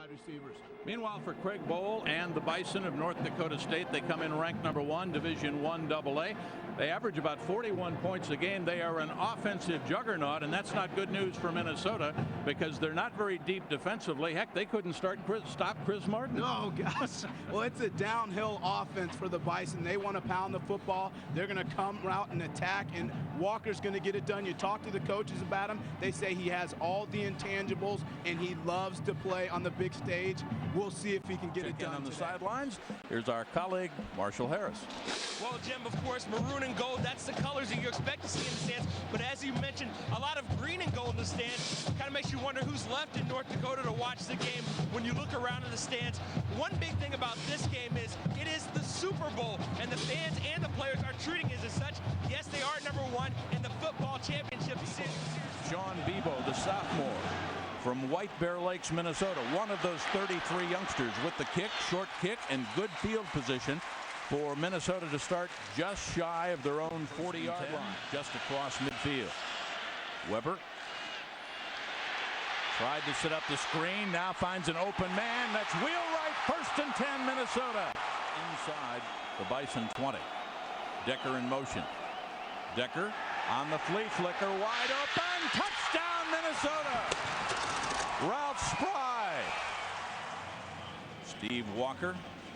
wide receivers. Meanwhile, for Craig Bowl and the Bison of North Dakota State, they come in ranked number 1, Division I AA. They average about 41 points a game. They are an offensive juggernaut, and that's not good news for Minnesota because they're not very deep defensively. Heck, they couldn't stop Chris Martin. Oh, gosh. Well, it's a downhill offense for the Bison. They want to pound the football. They're going to come out and attack, and Walker's going to get it done. You talk to the coaches about him. They say he has all the intangibles, and he loves to play on the big stage. We'll see if he can get it done on the today. sidelines. Here's our colleague, Marshall Harris. Well, Jim, of course, maroon and gold, that's the colors that you expect to see in the stands. But as you mentioned, a lot of green and gold in the stands. Kind of makes you wonder who's left in North Dakota to watch the game when you look around in the stands. One big thing about this game is it is the Super Bowl, and the fans and the players are treating it as such. Yes, they are number 1 in the football championship series. Sean Bebo, the sophomore from White Bear Lakes, Minnesota. One of those 33 youngsters with the kick, short kick, and good field position for Minnesota to start just shy of their own 40-yard line, just across midfield. Weber tried to set up the screen, now finds an open man. That's wheel right, 1st and 10, Minnesota. Inside the Bison 20. Decker in motion. Decker on the flea flicker, wide open, touchdown Minnesota. Ralph Spry. Steve Walker,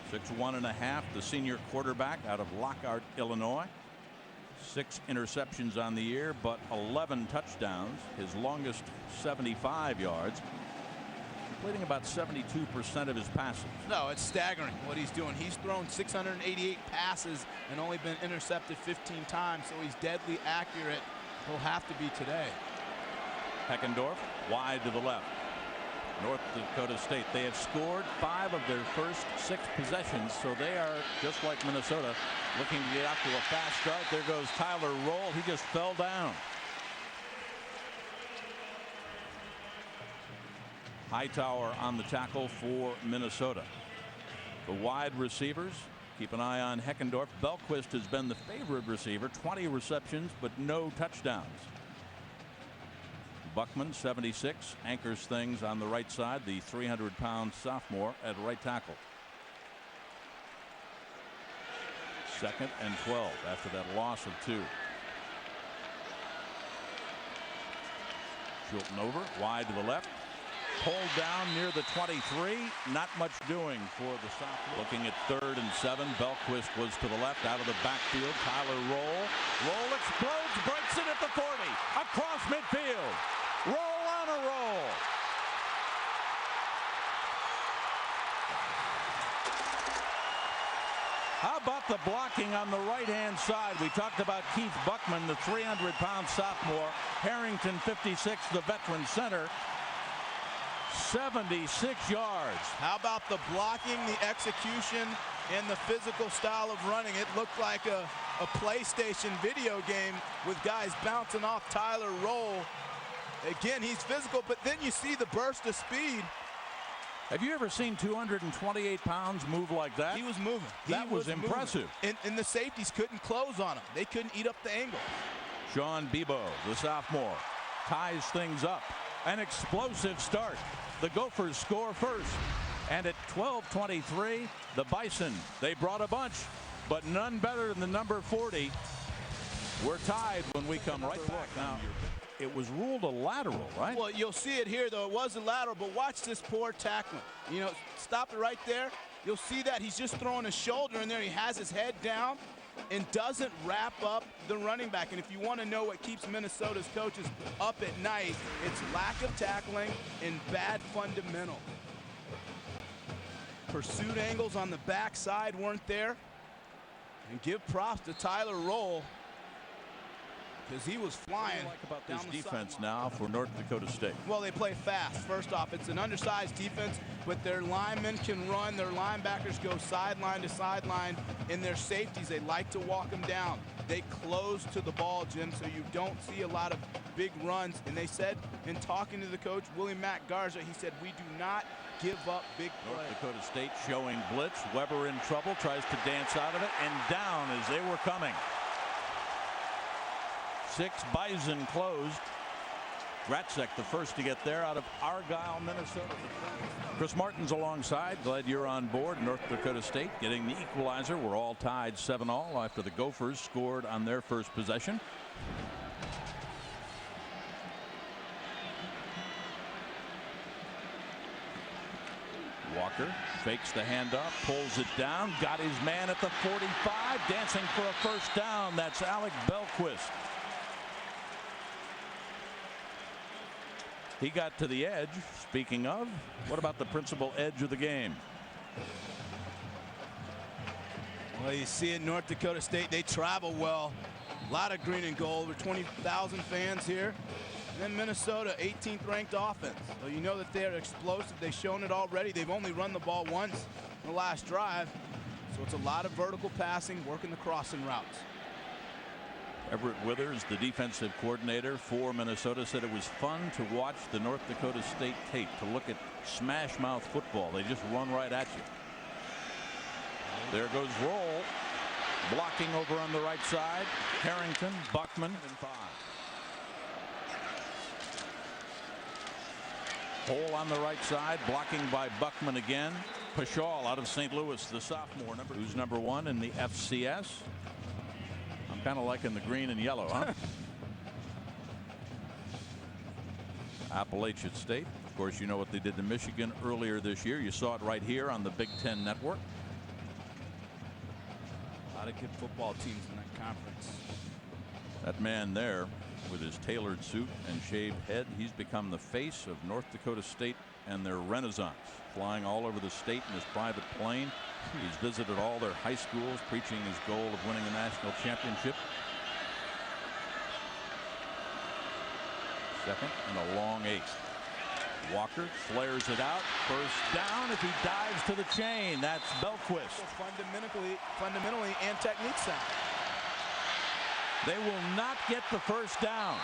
6'1½", the senior quarterback out of Lockhart, Illinois. 6 interceptions on the year, but 11 touchdowns. His longest 75 yards. Completing about 72% of his passes. No, it's staggering what he's doing. He's thrown 688 passes and only been intercepted 15 times, so he's deadly accurate. He'll have to be today. Heckendorf wide to the left. North Dakota State, they have scored 5 of their first 6 possessions, so they are just like Minnesota, looking to get out to a fast start. There goes Tyler Roll. He just fell down. Hightower on the tackle for Minnesota. The wide receivers, keep an eye on Heckendorf. Belquist has been the favorite receiver, 20 receptions, but no touchdowns. Buckman, 76, anchors things on the right side, the 300-pound sophomore at right tackle. 2nd and 12 after that loss of 2. Schulten over, wide to the left. Pulled down near the 23. Not much doing for the sophomore. Looking at 3rd and 7. Belquist was to the left, out of the backfield. Tyler Roll. Roll explodes, breaks it at the 40. Across midfield. Roll on a roll. How about the blocking on the right-hand side? We talked about Keith Buckman, the 300-pound sophomore. Harrington, 56, the veteran center. 76 yards. How about the blocking, the execution, and the physical style of running? It looked like a PlayStation video game with guys bouncing off Tyler Roll. Again, he's physical, but then you see the burst of speed. Have you ever seen 228 pounds move like that? He was moving. That was impressive. And the safeties couldn't close on him. They couldn't eat up the angle. Sean Bebo, the sophomore, ties things up. An explosive start. The Gophers score first. And at 12:23, the Bison, they brought a bunch, but none better than the number 40. We're tied when we come right back. Now, it was ruled a lateral, right? Well, you'll see it here, though. It wasn't lateral, but watch this poor tackling. You know, stop it right there. You'll see that he's just throwing his shoulder in there. He has his head down and doesn't wrap up the running back. And if you want to know what keeps Minnesota's coaches up at night, it's lack of tackling and bad fundamental. Pursuit angles on the backside weren't there. And give props to Tyler Roll, because he was flying. What do you like about this defense now for North Dakota State? Well, they play fast. First off, it's an undersized defense, but their linemen can run. Their linebackers go sideline to sideline. And their safeties, they like to walk them down. They close to the ball, Jim, so you don't see a lot of big runs. And they said, in talking to the coach, William Matt Garza, he said, we do not give up big plays. North Dakota State showing blitz. Weber in trouble, tries to dance out of it, and down as they were coming. 6, Bison closed. Gratzek the first to get there out of Argyle, Minnesota. Chris Martin's alongside. Glad you're on board. North Dakota State getting the equalizer. We're all tied 7-all after the Gophers scored on their first possession. Walker fakes the handoff, pulls it down, got his man at the 45, dancing for a first down. That's Alec Belquist. He got to the edge. Speaking of, what about the principal edge of the game? Well, you see it, North Dakota State, they travel well. A lot of green and gold, over 20,000 fans here. And then Minnesota, 18th ranked offense. So you know that they're explosive. They've shown it already. They've only run the ball once in the last drive. So it's a lot of vertical passing, working the crossing routes. Everett Withers, the defensive coordinator for Minnesota, said it was fun to watch the North Dakota State tape, to look at smash mouth football. They just run right at you. There goes Roll. Blocking over on the right side. Harrington, Buckman, and 5. Hole on the right side, blocking by Buckman again. Pashal out of St. Louis, the sophomore, who's number 1 in the FCS. I'm kind of liking the green and yellow, huh? Appalachian State. Of course, you know what they did to Michigan earlier this year. You saw it right here on the Big Ten Network. A lot of good football teams in that conference. That man there with his tailored suit and shaved head, he's become the face of North Dakota State and their renaissance, flying all over the state in his private plane. He's visited all their high schools, preaching his goal of winning a national championship. Second and a long 8. Walker flares it out. First down if he dives to the chain. That's Belquist. Fundamentally and technique sound. They will not get the first down.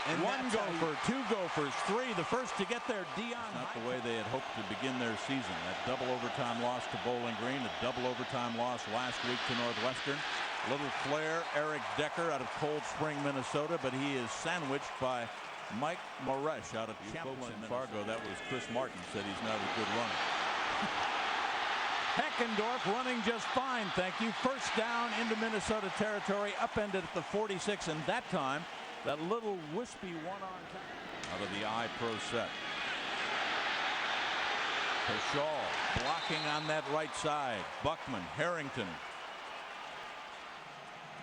And 1 Gopher, 2 Gophers, 3. The first to get there, Dion. Not the way they had hoped to begin their season. That double overtime loss to Bowling Green, a double overtime loss last week to Northwestern. Little flare, Eric Decker out of Cold Spring, Minnesota, but he is sandwiched by Mike Moresh out of Champlin, Fargo. That was Chris Martin, said he's not a good runner. Heckendorf running just fine, thank you. First down into Minnesota territory, upended at the 46, and that time, that little wispy one-on-time out of the I-Pro set. Pashal blocking on that right side. Buckman, Harrington.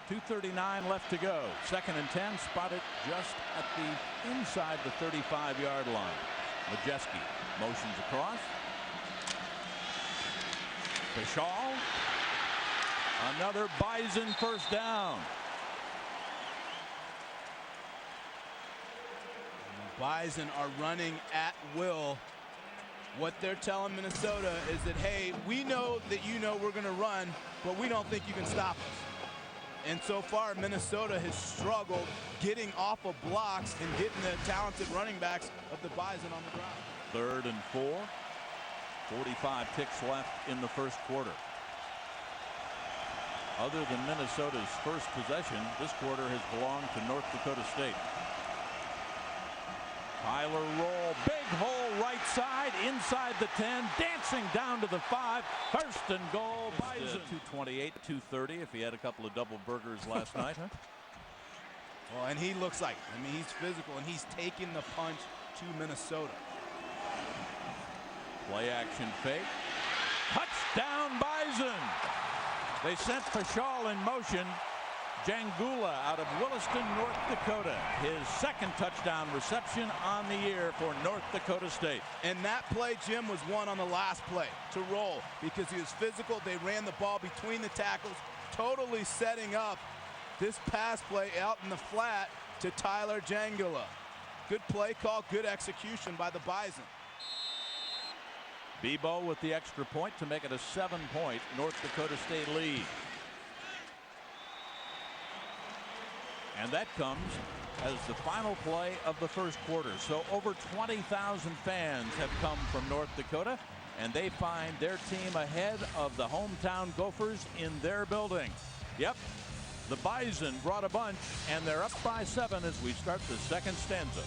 2:39 left to go. 2nd and 10, spotted just at the inside the 35-yard line. Majeski motions across. Pashal. Another Bison first down. Bison are running at will. What they're telling Minnesota is that, hey, we know that you know we're going to run, but we don't think you can stop us. And so far, Minnesota has struggled getting off of blocks and getting the talented running backs of the Bison on the ground. 3rd and 4. 45 ticks left in the first quarter. Other than Minnesota's first possession, this quarter has belonged to North Dakota State. Tyler Roll, big hole right side, inside the 10, dancing down to the 5. First and goal, Bison. 228, 230 if he had a couple of double burgers last night. Huh? Well, and he looks like, I mean, he's physical, and he's taking the punch to Minnesota. Play action fake. Touchdown Bison. They sent Pashal in motion. Jangula out of Williston, North Dakota. His 2nd touchdown reception on the year for North Dakota State. And that play, Jim, was won on the last play to Roll because he was physical. They ran the ball between the tackles, totally setting up this pass play out in the flat to Tyler Jangula. Good play call, good execution by the Bison. Bebo with the extra point to make it a 7-point North Dakota State lead. And that comes as the final play of the first quarter. So over 20,000 fans have come from North Dakota, and they find their team ahead of the hometown Gophers in their building. Yep, the Bison brought a bunch, and they're up by 7 as we start the 2nd stanza.